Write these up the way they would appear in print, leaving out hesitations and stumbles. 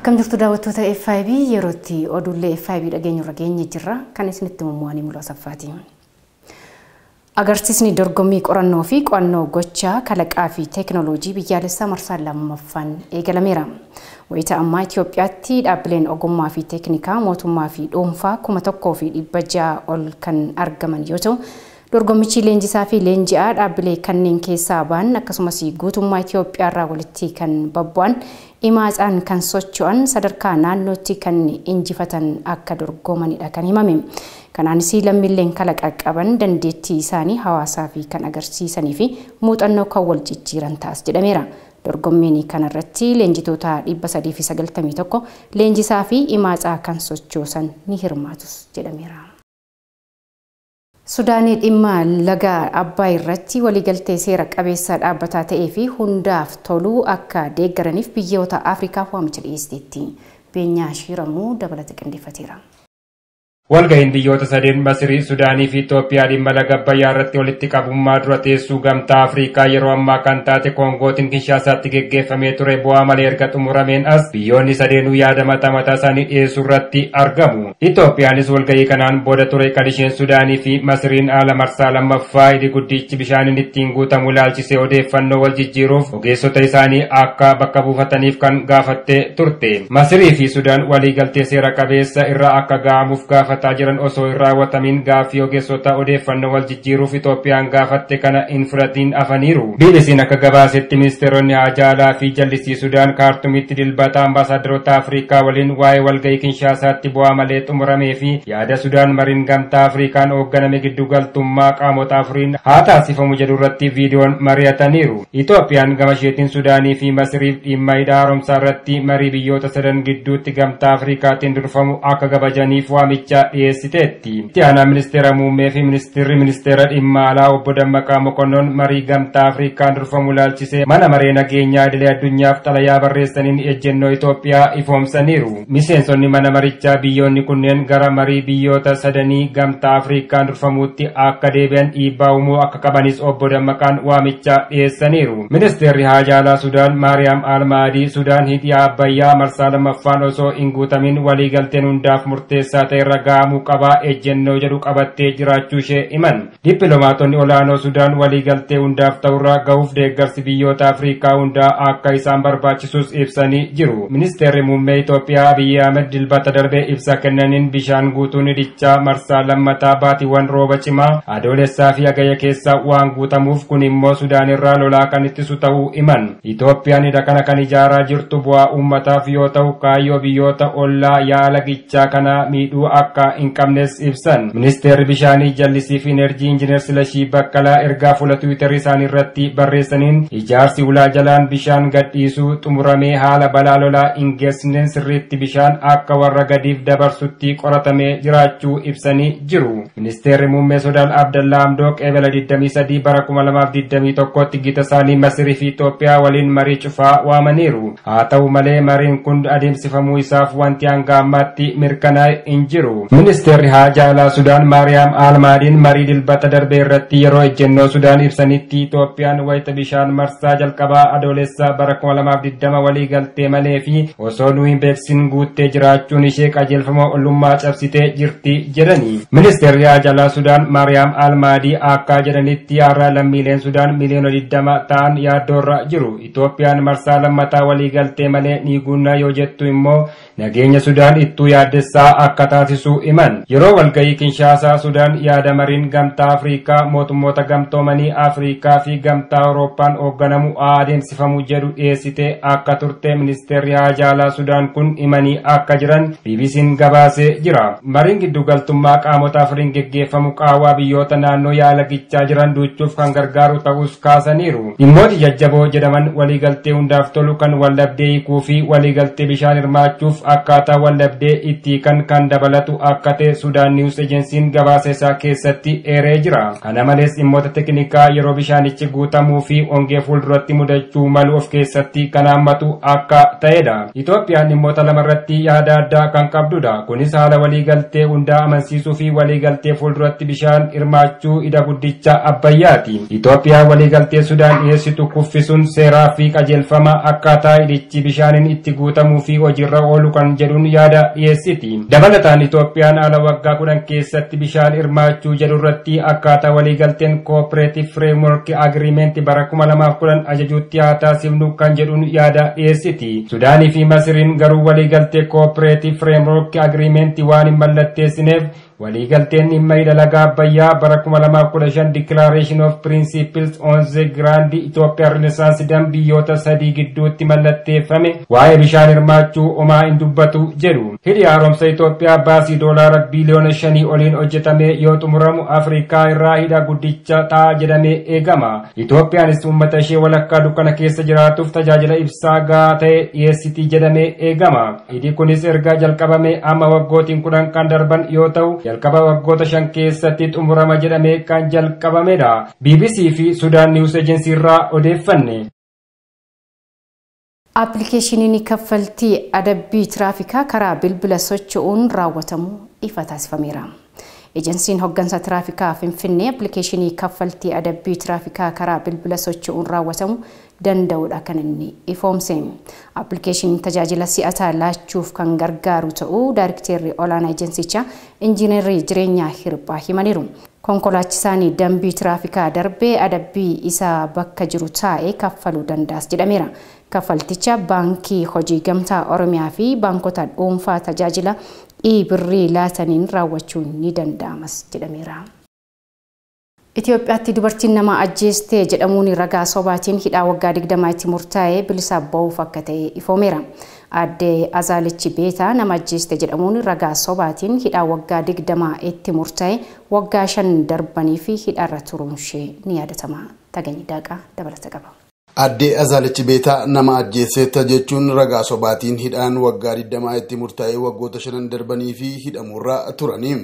Akkam jirtu daawwattoota FiB yerootti oduulee FiB dhageenyu rageenya jirra kan isinitti mummu'anii mul'asaffaati. Agarsiisni dorgommii qorannoo fi qo'annoo gochaa kalaqaa fi teekinooloojii biyyaalessaa marsaa lammaffaan eegalameera. Wayita ammaa Itoophiyaatti dhaabbileen ogummaa fi teeknikaa mootummaa fi dhuunfaa 1,600 ol kan argaman yoo ta'u, dorgommichi leenjisaa fi leenji'aa dhaabbilee kanneen keessaa ba'an akkasumas guutummaa Itoophiyaarraa walitti kan babbu'an imaacaan kan socho'an sadarkaa naannootti kan injifatan akka dorgomanidha kan himame. Kanaanis lammiileen kalaqa qaban dandeettii isaanii hawaasaa fi kan agarsiisanii fi muuxannoo kan wal jijjiiran taas jedhameera. Dorgommiin kanarratti leenjitoota 391 leenjisaa fi imaacaa kan sochoosan ni hirmaatus jedhameera. Sudaanii dhimma laga Abbaay irratti waliigaltee seera qabeessa dhaabbataa ta'ee fi hundaaf toluu akka deeggaraniif biyyoota Afriikaaf waamicha dhiyeesseetti. Beenyaa Shiramuu dabalata qindeeffateera. Walga'iin biyyoota sadeen Masirii, Sudaanii fi Itoophiyaa dhimma laga Abbayyaa irratti walitti qabummaa dura teessuu gamtaa Afriikaa yeroo ammaa kan taate Koongootiin Kinshaasaatti geggeeffamee ture bu'aa malee erga xumurameen as biyyoonni sadeenuu yaada mataa isaanii dhiyeessuu irratti argamu. Itoophiyaanis walga'ii kanaan booda ture kan isheen Sudaanii fi Masiriin haala marsaa lammaffaa hidhi guddichi bishaaniin ittiin guutamu ilaalchisee odeeffannoo wal jijjiiruuf ogeessota isaanii akka bakka buufataniif kan gaafattee turte. Masirii fi Sudaan waliigaltee seera qabeessa irraa akka ga'amuuf gaafataa jiran osoo hin raawwatamin gaaffii ogeessota odeeffannoo wal jijjiiruuf Itoophiyaan gaafatte kana hin fudhatiin afaniiru. BBC'n akka gabaasetti ministeeronni haajaalaa fi jallisii Sudaan kaartumitti dilbata ambaasaadaroota Afriikaa waliin waa'ee walga'ii Kinshaasaatti bu'aa malee xumuramee fi yaada Sudaan mariin gamtaa Afriikaan hoogganame giddugaltummaa qaamota afuriin haa taasifamu jedhu irratti viidiyoon mari'ataniiru. Itoophiyaan gama isheetiin Sudaanii fi Masiriif dhimma hidha haaromsaa irratti marii biyyoota sadan gidduutti gamtaa Afriikaatiin durfamu akka kabajaniif waamicha dhiyeessiteetti. Itti aanaa ministeera muummee fi ministeera dhimma alaa obbo Dammaqaa Mokonnoon marii gamtaa Afriikaan durfamu ilaalchisee mana maree nageenyaa idilee addunyaaf xalayaa barreessaniin ejjennoo Itoophiyaa ifoomsaniiru. Miseensonni mana marichaa biyyoonni kunneen gara marii biyyoota sadanii gamtaa Afriikaan durfamuutti akka deebi'an dhiibbaa uumuu akka qabanis obbo Dammaqaan waamicha dhiyeessaniiru. Ministeerri haajaalaa Sudaan Maariyaam Almaadii Sudaan hidhi Abbayyaa marsaa lammaffaan osoo hin guutamin waliigalteen hundaaf murteessaa ta'e irra ga'amuu qabaa ejjennoo jedhu qabattee jiraachuu ishee himan. Dippiloomaatonni olaanoo Sudaan waliigaltee hundaaf ta'urraa ga'uuf deeggarsi biyyoota Afriikaa hundaa akka isaan barbaachisus ibsanii jiru. Ministeerri muummee Itoophiyaa Abiyyi Ahmed dilbata darbee ibsa kennaniin bishaan guutuun hidhichaa marsaa lammataa baatiiwwan rooba cimaa adoolessaa fi hagayya keessa waan guutamuuf kun immoo Sudaan irraa lolaa kan ittisu ta'uu himan. Itoophiyaan hidha kana kan ijaaraa jirtu bu'aa uummataaf yoo ta'u kaayyoo biyyoota ollaa yaala gichaa kana miidhuu akka hin qabnes ibsan. Ministeerri bishaanii jallisii fi enerjii injiinar Silashii Baqqalaa ergaa fuula Tiwiitarii isaanii irratti barreessaniin ijaarsi ulaa jalaan bishaan gadhiisuu xumuramee haala balaa lolaa hin geessisneen sirriitti bishaan akka warra gadiif dabarsutti qoratamee jiraachuu ibsanii jiru. Ministeerri muummee Sudaan Abdallaa Hamdook eebela 23 bara 2021tti gita isaanii Masirii fi Itoophiyaa waliin marii cufaa waamaniiru. Haa ta'u malee mariin kun adeemsifamuu isaaf wanti hanga ammaatti mirkanaa'e hin jiru. Ministeerri haajaalaa Sudaan Maariyaam Almaadiin marii dilbata darbee irratti yeroo ejjennoo Sudaan ibsanitti Itoophiyaan wayita bishaan marsaa jalqabaa adoolessaa bara 2020 waliigaltee malee fi osoo nu hin beeksin guuttee jiraachuun ishee qajeelfama ollummaa cabsitee jirti jedhani. Ministeerri haajaalaa Sudaan Maariyaam Almaadii akka jedhanitti har'a lammiileen Sudaan miliyoona 20 ta'an yaaddoorra jiru. Itoophiyaan marsaa lammataa waliigaltee malee ni guunnaa yoo jettu immoo nageenya Sudaan ittuu yaaddessaa akka taasisu himan. Yeroo walga'ii Kinshaasaa Sudaan yaada mariin gamtaa Afriikaa mootummoota gamtoomanii Afriikaa fi gamtaa Awurooppaan hoogganamu adeemsifamu jedhu dhiyeessitee akka turte ministeerri haajaalaa Sudaan kun himanii akka jiran BBC'n gabaasee jira. Mariin giddugaltummaa qaamota afuriin geggeeffamu qaawwaa biyyoota naannoo yaala gichaa jiran duuchuuf kan gargaaru ta'us kaasaniiru. Dhimmooti jajjaboo jedhaman waliigaltee hundaaf tolu kan waldhabdee hiikuu fi waliigaltee bishaan hirmaachuuf akkaataa waldhabdee itti kan dabalatu akka ta'e Sudaan News Agency'n gabaasa isaa keessatti eeree jira. Kana malees dhimmoota teknikaa yeroo bishaanichi guutamuu fi hongee fuulduratti mudachuu malu of keessatti kan hammatu akka ta'edha. Itoophiyaan dhimmoota lamarratti yaada addaa kan qabdudha. Kunis haala waliigaltee hundaa amansiisuu fi waliigaltee fuulduratti bishaan hirmaachuu hidha guddicha Abbayyaati. Itoophiyaan waliigaltee Sudaan dhiyeessitu kuffisuun seeraa fi qajeelfama akkaataa hidhichi bishaaniin itti guutamuu fi hojiirra oolu kan jedhuun yaada dhiyeessiti. Dabalataan Itoophiyaan haala waggaa 10 keessatti bishaan hirmaachuu jedhu irratti akkaataa waliigalteen Cooperative Framework Agreement bara 2010 ajajuutti haa taasifnu kan jedhuun yaada dhiyeessiti. Sudaanii fi Masiriin garuu waliigaltee Cooperative Framework Agreement waan hin mallatteessineef waliigalteen dhimma hidha laga Abbayyaa bara 2015 Declaration of Principles on the Grand Ethiopian Renaissance Dam biyyoota sadii gidduutti mallatteeffame waa'ee bishaan hirmaachuu homaa hin dubbatu jedhu. Hidhi haaromsa Itoophiyaa baasii doolaara biliyoona 5 oliin hojjetame yoo xumuramu Afrikaa irraa hidha guddicha ta'a jedhamee eegama. Itoophiyaanis uummata ishee walakkaa dukkana keessa jiraatuuf tajaajila ibsaa gahaa ta'e dhiyeessiti jedhamee eegama. Hidhi kunis erga jalqabame amma waggootiin 10 kan darban yoo ta'u jalqaba waggoota 5 keessatti xumurama jedhamee kan jalqabamedha. BBC fi Sudaan News Agency irraa odeeffanne. Appilikeeshiniin kaffaltii adabbii tiraafikaa karaa bilbila socho'uun raawwatamu ifa taasifameera. Ejensiin hoggansa tiraafikaa Finfinnee appilikeeshinii kaffaltii adabbii tiraafikaa karaa bilbila socho'uun raawwatamu danda'uudha kan inni ifoomse. Appilikeeshiniin tajaajila si'ataa laachuuf kan gargaaru ta'uu Daayirektarri olaanaa ejensichaa Injiinerii Jireenyaa Hirphaa himaniiru. Konkolaachisaan dambii tiraafikaa darbee adabbii isaa bakka jiru taa'ee kaffaluu danda'as jedhameera. Kaffalticha baankii hojii gamtaa Oromiyaa fi baankota dhuunfaa tajaajila birrii laataniin raawwachuun ni danda'amas jedhameera. Itoophiyaatti dubartiin nama ajjeestee jedhamuun ragaa sobaatiin hidhaa waggaa 20 itti murtaa'ee bilisa ba'uuf akka ta'e ifoomeera. Aadde Azaalichi Beetaa nama ajjeeste jedhamuun ragaa sobaatiin hidhaa waggaa 20 itti murtaa'ee waggaa 5 darbanii fi hidhaarra turuun ishee ni yaadatama. Tagany Daaqaa dabalata qaba. Aadde Azaalichi Beetaa nama ajjeesseetta jechuun ragaa sobaatiin hidhaan waggaa 20 itti murtaa'ee waggoota 5 darbanii fi hidhamurra turanii.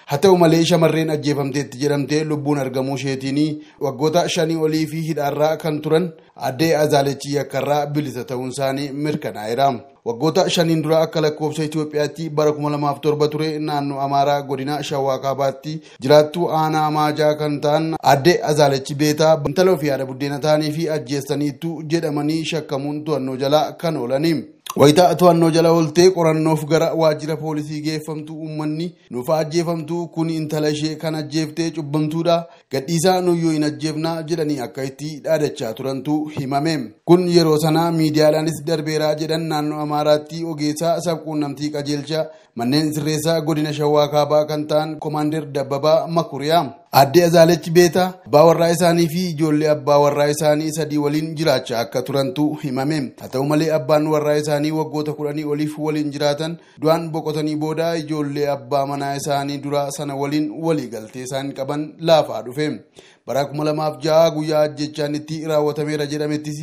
Haa ta'u malee shamarreen ajjeefamteetti jedhamtee lubbuun argamuu isheetiin waggoota 5 olii fi hidhaarraa kan turan Aadde Azaalichi yakkarraa bilisa ta'uun isaanii mirkanaa'eera. Waggoota 5 dura akka lakkoofsa Itoophiyaatti bara 2007 ture naannoo Amaaraa godina Shawaa Kaabaatti jiraattuu aanaa Maajaa kan ta'an Aadde Azaalichi Beetaa intala ofii haadha buddeena ta'anii fi ajjeessaniitu jedhamanii shakkamuun to'annoo jala kan oolanii. Wayita to'annoo jala ooltee qorannoof gara waajjira poolisii geeffamtu uummanni nuuf ajjeefamtu kun intala ishee kan ajjeeftee cubbamtuudha gadhiisaa nuyyuu hin ajjeefnaa jedhanii akka itti dhaadachaa turantu himame. Kun yeroo sana miidiyaadhaanis darbeeraa jedhan naannoo Amaaraatti ogeessaa sabquunnamtii qajeelcha manneen sirreessaa godina Shawaa Kaabaa kan ta'an Komaander Dabbabaa Makuriyaa. Aadde Azaalichi Beetaa abbaa warraa isaanii fi ijoollee abbaa warraa isaanii sadii waliin jiraachaa akka turantu himame. Haa ta'u malee abbaan warraa isaanii waggoota 10 oliif waliin jiraatan du'aan boqotanii booda ijoollee abbaa manaa isaanii dura sana waliin walii galtee isaan qaban laafaa dhufe. Bara 2006 guyyaa ajjechaan itti raawwatameera jedhamettis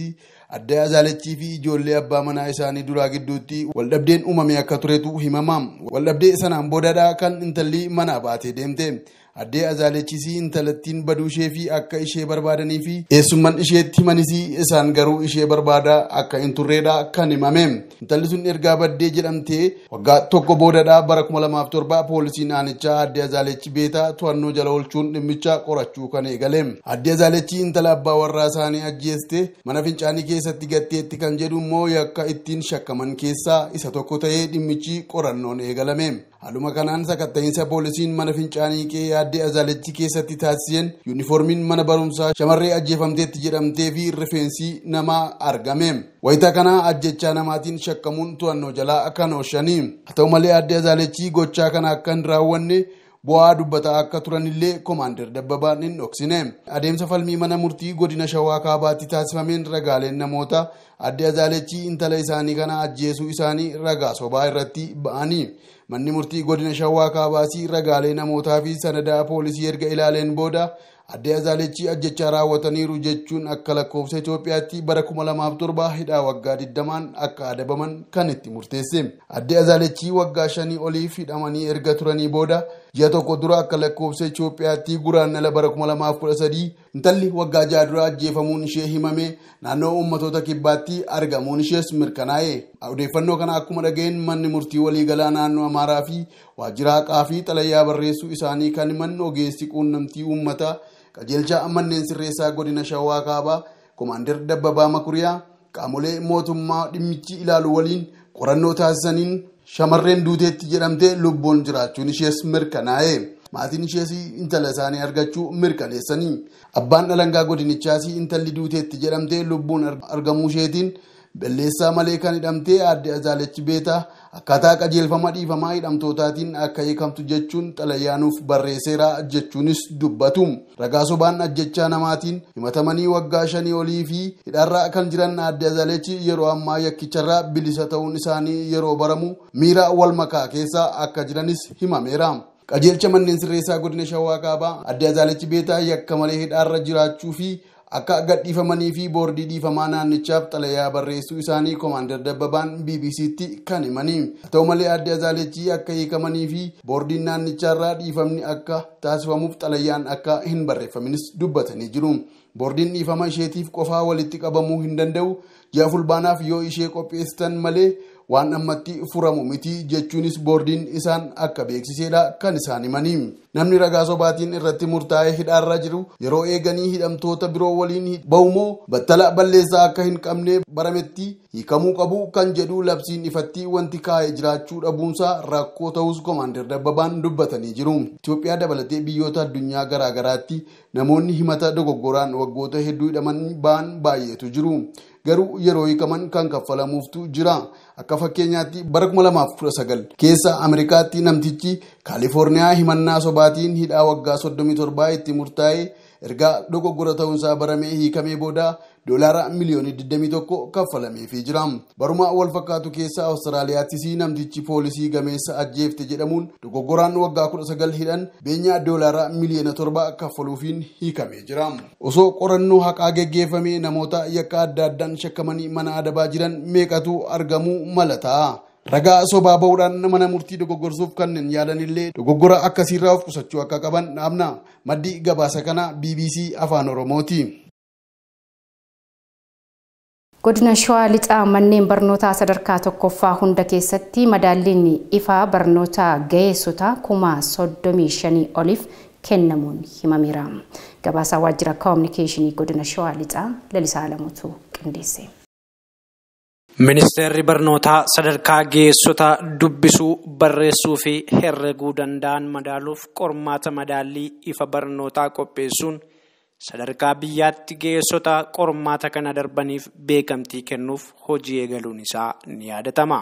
Aadde Azaalichii fi ijoollee abbaa manaa isaanii duraa gidduutti waldhabdeen uumame akka turetu himama. Waldhabdee sanaan boodadhaa kan intalli manaa baatee deemte. Aadde Azaalichis intalattiin baduu ishee fi akka ishee barbaadanii fi eessummaan isheetti himanis isaan garuu ishee barbaada akka hin turreedha kan himame. Intalli sun ergaa baddee jedhamtee waggaa tokko boodadhaa bara 2007 poolisiin aanichaa Aadde Azaalichi Beetaa to'annoo jala oolchuun dhimmicha qorachuu kan eegale. Aadde Azaalichi intala abbaa warraa isaanii ajjeeste mana fincaanii keessatti gatteetti kan jedhu immoo yakka ittiin shakkaman keessaa isa tokko ta'ee dhimmichi qorannoon eegalame. Haaluma kanaan sakatta'iinsa poolisiin mana fincaanii qe'ee Aadde Azaalichi keessatti taasiseen yuunifoormiin mana barumsaa shamarree ajjeefamteetti jedhamtee fi rifeensi namaa argame. Wayita kana ajjechaa namaatiin shakkamuun to'annoo jalaa kan oolchanii. Haa ta'u malee Aadde Azaalichi gochaa kana akka hin raawwanne bu'aa dubbataa akka turanillee Komaander Dabbabaan hin dhoksine. Adeemsa falmii mana murtii godina Shawaa Kaabaatti taasifameen ragaaleen namoota Aadde Azaalichi intala isaanii kana ajjeesuu isaanii ragaa sobaa irratti ba'anii. Manni murtii godina Shawaa Kaabaas ragaalee namootaa fi sanadaa poolisii erga ilaaleen booda Adde Azaalechi ajjechaa raawwataniiru jechuun akka lakkoofsa Itoophiyaatti bara 2007 hidhaa waggaa 20 akka adabaman kan itti murteesse. Adde Azaalechi waggaa 5 oliif hidhamanii erga turanii booda ji'a tokko dura akka lakkoofsa Itoophiyaatti guraandhala bara 2013 intalli waggaa 6 dura ajjeefamuun ishee himame naannoo uummattoota kibbaatti argamuun ishees mirkanaa'e. Odeeffannoo kana akkuma dhaga'een manni murtii waliigalaa naannoo Amaaraa fi waajjira haqaa fi xalayaa barreessuu isaanii kan himan ogeessi quunnamtii uummataa qajeelcha manneen sirreessaa godina Shawaa Kaabaa Komaander Dabbabaa Makuriyaa qaamolee mootummaa dhimmichi ilaalu waliin qorannoo taasisaniin shamarreen duuteetti jedhamte lubbuun jiraachuun ishees mirkanaa'e. Maatiin ishees intala isaanii argachuu mirkaneessanii. Abbaan alangaa godinichaas intalli duuteetti jedhamte lubbuun argamuu isheetiin belleessaa malee kan hidhamtee Adde Azaalechi Beetaa akkaataa qajeelfama dhiifamaa hidhamtootaatiin akka hiikamtu jechuun xalayaanuuf barreesseera jechuunis dubbatu. Ragaa sobaan ajjechaa namaatiin himatamanii waggaa 5 olii fi hidharraa kan jiran Adde Azaalechi yeroo ammaa yakkicharraa bilisa ta'uun isaanii yeroo baramu miira wal makaa keessa akka jiranis himameera. Qajeelcha manneen sirreessaa godina Shawaa Kaabaa Adde Azaalechi Beetaa yakka malee hidharra jiraachuu fi akka gadhiifamanii fi boordii dhiifamaa naannichaaf xalayaa barreessuu isaanii Komaander Dabbabaan BBC'tti kan himanii. Ta'u malee Adde Azaalechi akka hiikamanii fi boordiin naannicharraa dhiifamni akka taasifamuuf xalayaan akka hin barreeffaminis dubbatanii jiru. Boordiin dhiifama isheetiif qofaa walitti qabamuu hin danda'u. Ji'a fulbaanaaf yoo ishee qopheessitan malee waan ammatti furamu miti jechuunis boordiin isaan akka beeksiseedha kan isaan himanii. Namni ragaa sobaatiin irratti murtaa'ee hidhaarra jiru yeroo eeganii hidhamtoota biroo waliin bahumoo battala balleessaa akka hin qabne barametti hiikamuu qabu kan jedhu labsiin ifatti wanti kaa'ee jiraachuu dhabuunsaa rakkoo ta'us Komaander Dabbabaan dubbatanii jiru. Itoophiyaa dabalatee biyyoota addunyaa garaagaraatti namoonni himata dogoggoraan waggoota hedduu hidhamanii ba'an baay'eetu jiru. Garuu yeroo hiikaman kan kaffalamuuftu jira. Akka fakkeenyaatti bara 2019 keessa Ameerikaatti namtichi Kaalifoorniyaa himannaa sobaatiin hidhaa waggaa 37 itti murtaa'e erga dogoggora ta'uunsaa baramee hiikamee booda doolaara miliyoonii 21 kaffalameefii jira. Baruma wal fakkaatu keessa Awustiraaliyaattis namtichi poolisii gameessa ajjeefte jedhamuun dogoggoraan waggaa 19 hidhan beenyaa doolaara miliyoona 7 kaffaluufiin hiikamee jira. Osoo qorannoo haqaa geggeeffamee namoota yakka adda addaan shakkamanii mana adabaa jiran meeqatu argamuu mala ta'a. Ragaa sobaa bahuudhaan mana murtii dogoggorsuuf kanneen yaadanillee dogoggora akkasiirraa of qusachuu akka qaban dhaabna. Maddi gabaasa kana BBC Afaan Oromooti. Godina Shawaa Lixaa manneen barnootaa sadarkaa tokkoffaa hunda keessatti madaalliin ifaa barnootaa ga'eessota 35,000 oliif kennamuun himameera. Gabaasa waajjira koominikeeshinii godina Shawaa Lixaa Lalisaa Alamuutu qindeesse. Ministeerri barnootaa sadarkaa ga'eessota dubbisuu, barreessuu fi herreguu danda'an madaaluuf qormaata madaallii ifa barnootaa qopheessuun sadarkaa biyyaatti ga'eessota qormaata kana darbaniif beekamtii kennuuf hojii eegaluun isaa ni yaadatama.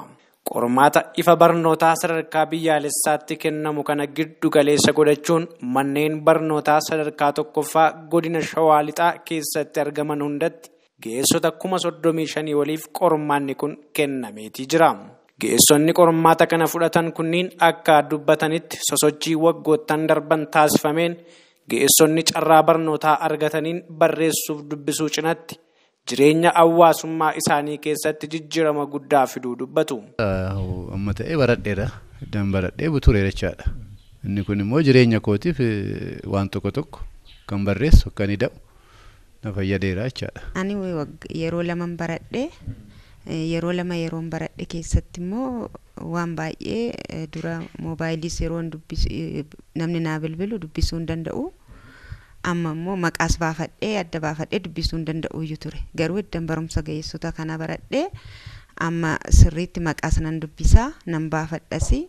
Qormaata ifa barnootaa sadarkaa biyyaalessaatti kennamu kana giddu galeessa godhachuun manneen barnootaa sadarkaa tokkoffaa godina Shawaa Lixaa keessatti argaman hundatti ga'eessota 35,000 waliif qormaanni kun kennameetii jira. Ga'eessonni qormaata kana fudhatan kunniin akka dubbatanitti sosochii waggoottan darban taasifameen ga'eessonni carraa barnootaa argataniin barreessuuf dubbisuu cinatti jireenya hawaasummaa isaanii keessatti jijjiirama guddaa fiduu dubbatu. Amma ta'ee baradheera. Dan baradhee butureera jechaadha. Inni kun immoo jireenya kootiif waan tokko kan barreessu kan hidha'u na fayyadeera jechaadha. Ani yeroo laman baradhee yeroon baradhe keessatti immoo waan baay'ee dura moobaayiliis yeroon namni naa bilbilu dubbisuu hin danda'u. Amma immoo maqaas baafadhee adda baafadhee dubbisuu hin danda'u iyyuu ture. Garuu iddoo barumsa ga'eessota kana baradhee amma sirriitti maqaas nan dubbisaa nan baafadhasi.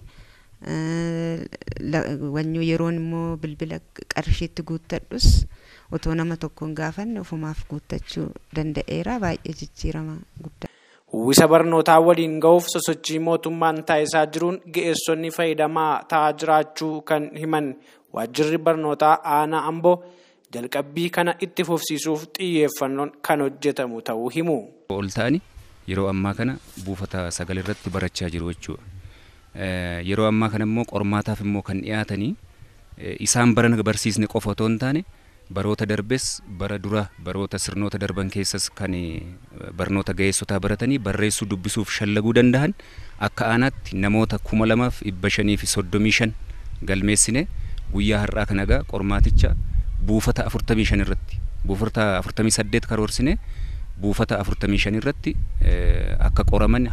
Wanyoo yeroon immoo bilbila qarshiitti guuttadhus otoo nama tokkoon gaafanne ofumaaf guuttachuu danda'eera. Baay'ee jijjiirama guddaa. Uwwisa barnootaa waliin ga'uuf sosochii mootummaan taasisaa jiruun ga'eessonni fayyadamaa ta'aa jiraachuu kan himan waajjirri barnootaa aanaa Amboo jalqabbii kana itti fufsiisuuf xiyyeeffannoon kan hojjetamu ta'uu himu. Oltaani yeroo ammaa kana buufata 9 irratti barachaa jiru jechuudha. Yeroo ammaa kana immoo qormaataaf immoo kan dhiyaatanii isaan barana barsiisne qofa otoo hin taane baroota darbes bara dura baroota sirnoota darban keessas kan barnoota ga'eessotaa baratanii barreessuu dubbisuuf shallaguu danda'an akka aanaatti namoota 2535 galmeessine guyyaa har'aa kana egaa qormaaticha buufata 45 irratti buufata 48 karoorsine buufata 45 irratti akka qoraman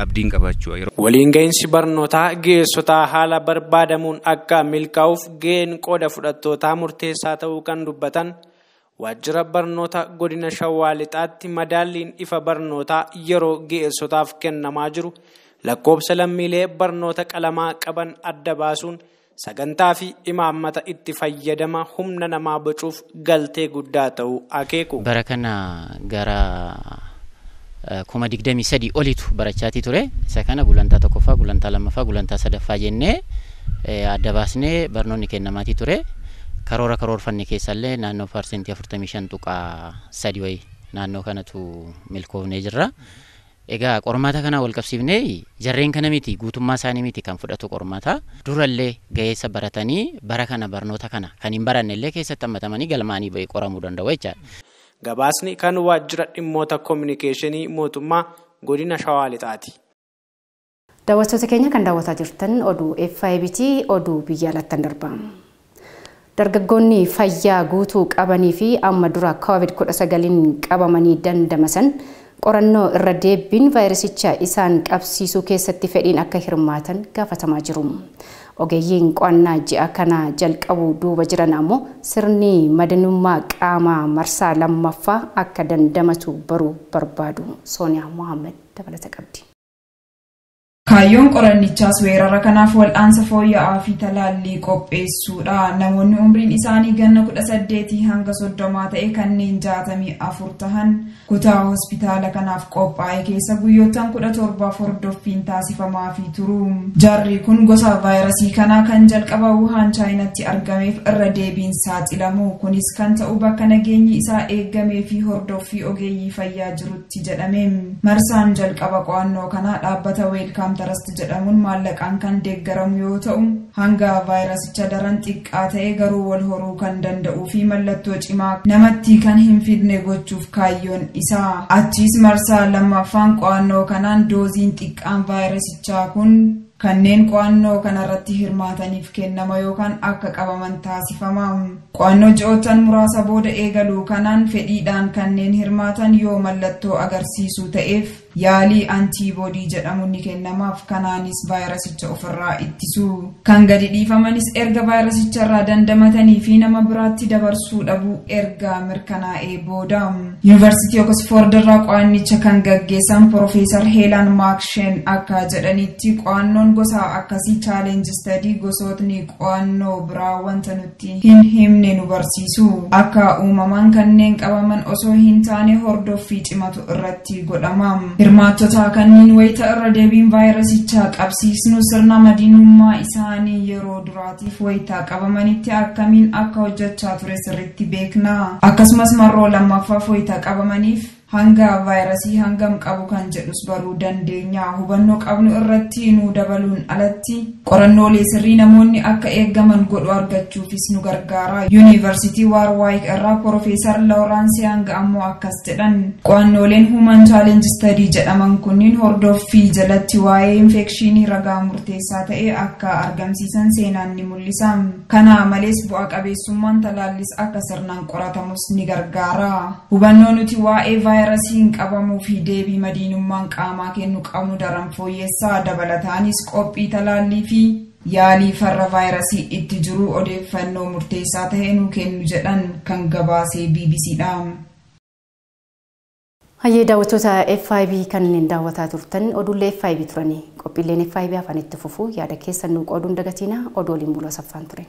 abdiin qabaachuu. Waliin gahinsi barnootaa ga'eessotaa haala barbaadamuun akka milkaa'uuf ga'een qooda fudhattootaa murteessaa ta'uu kan dubbatan waajjira barnoota godina Shawaa Lixaatti madaalliin ifa barnootaa yeroo ga'eessotaaf kennamaa jiru lakkoofsa lammiilee barnoota qalamaa qaban adda baasuun sagantaa fi imaammata itti fayyadama humna namaa bocuuf galtee guddaa ta'uu akeeku. Bara kana gara 23 olitu barachaati ture. Isa kana gulantaa tokkoffaa, gulantaa lammaffaa, gulantaa sadaffaa jennee adda baasnee barnoonni kennamaati ture. Karoorfanne keessallee naannoo parsentii 45.3 wayi naannoo kanatu milkoofnee jirra. Egaa qormaata kana wal qabsiifnee jarreen kana miti guutummaa isaanii miti kan fudhatu qormaata durallee ga'eessa baratanii bara kana barnoota kana kan hin barannellee keessatti hammatamanii galmaanii ba'ee qoramuu danda'u jechaadha. Gabaasni kan waajjira dhimmoota kominikeeshinii mootummaa godina Shawaa Lixaati. Daawwattoota keenya kan daawwataa jirtan oduu FiBT oduu biyya alattan darbaa. Dargaggoonni fayyaa guutuu qabanii fi amma dura COVID-19 qabamanii dandamasan qorannoo irra deebiin vaayirasicha isaan qabsiisuu keessatti fedhiin akka hirmaatan gaafatamaa jiru. Ogeeyyiin qo'annaa ji'a kana jalqabu duuba jiran ammoo sirni madanummaa qaamaa marsaa lammaffaa akka dandamatu baruu barbaadu. Sooniyaa Mohaammed dabalata qabdi. Kaayyoon qorannichaas weerara kanaaf wal'aansa fooyya'aa fi talaallii qopheessuudha. Namoonni umriin isaanii ganna 18 hanga 30 ta'e kanneen 64 tahan kutaa hospitaala kanaaf qophaa'e keessa guyyootaan 17 hordoffiin taasifamaa fi turu. Jarri kun gosa vaayirasii kanaa kan jalqaba Wuhan Chaayinaatti argameef irra deebiin saaxilamu. Kunis kan ta'u bakka nageenyi isaa eeggamee fi hordoffii ogeeyyii fayyaa jirutti jedhame. Marsaan jalqaba qo'annoo kanaa dhaabbata Weelkaam Trust jedhamuun maallaqaan kan deeggaramu yoo ta'u hanga vaayirasicha daran xiqqaa ta'e garuu wal horuu kan danda'uu fi mallattoo cimaa namatti kan hin fidne gochuuf kaayyoon isaa. Achiis marsaa lammaffaan qo'annoo kanaan dooziin xiqqaan vaayirasichaa kun kanneen qo'annoo kanarratti hirmaataniif kennama yookaan akka qabaman taasifama. Qo'annoo ji'ootaan muraasa booda eegaluu kanaan fedhiidhaan kanneen hirmaatan yoo mallattoo agarsiisu ta'eef yaalii antiboodii jedhamu ni kennamaaf. Kanaanis vaayirasicha ofirraa ittisu. Kan gadi dhiifamanis erga vaayirasicharraa dandamatanii fi nama biraatti dabarsuu dhabuu erga mirkanaa'ee booda. Yuunivarsiitii Oksford irraa qo'annicha kan gaggeessan Profeesar Heelaan Maakshen akka jedhanitti qo'annoon gosa akkasii challenge study gosootni qo'annoo biraa wanta nutti hin himne nu barsiisu. Akka uumamaan kanneen qabaman osoo hin taane hordoffii cimatu irratti godhama. Hirmaattota kanneen wayita irra deebiin vaayirasichaa qabsiisnu sirna madiinummaa isaanii yeroo duraatiif wayita qabamanitti akkamiin akka hojjechaa ture sirriitti beekna. Akkasumas marroo lammaffaaf wayita qabamaniif hanga vaayirasii hangam qabu kan jedhus baruu dandeenya. Hubannoo qabnu irratti nu dabaluun alatti qorannoolee sirrii namoonni akka eeggaman godhu argachuufis nu gargaara. Yuunivarsiitii Warwick irraa Profeesar Lawrence Yang ammoo akkas jedhan. Qo'annooleen Human Challenge Study jedhaman kunniin hordoffii jalatti waa'ee infekshinii ragaa murteessaa ta'e akka argamsiisan seenaan ni mul'isa. Kana malees bu'a qabeessummaan talaallis akka sirnaan qoratamus ni gargaara. Hubannoo nuti waa'ee vaayirasiin qabamuu fi deebii madiinummaan qaamaa kennu qabnu daran fooyyessaa. Dabalataanis qophii talaallii fi yaalii farra vaayirasii itti jiru odeeffannoo murteessaa ta'e nu kennu jedhan kan gabaasee BBCdha. Hayyee daawwattoota FiB kanneen daawwataa turtan oduulee FiB turanii qophiileen FiB afaan itti fufuu yaada keessan nu qooduun dagatiina oduu waliin bulaa saffaan ture.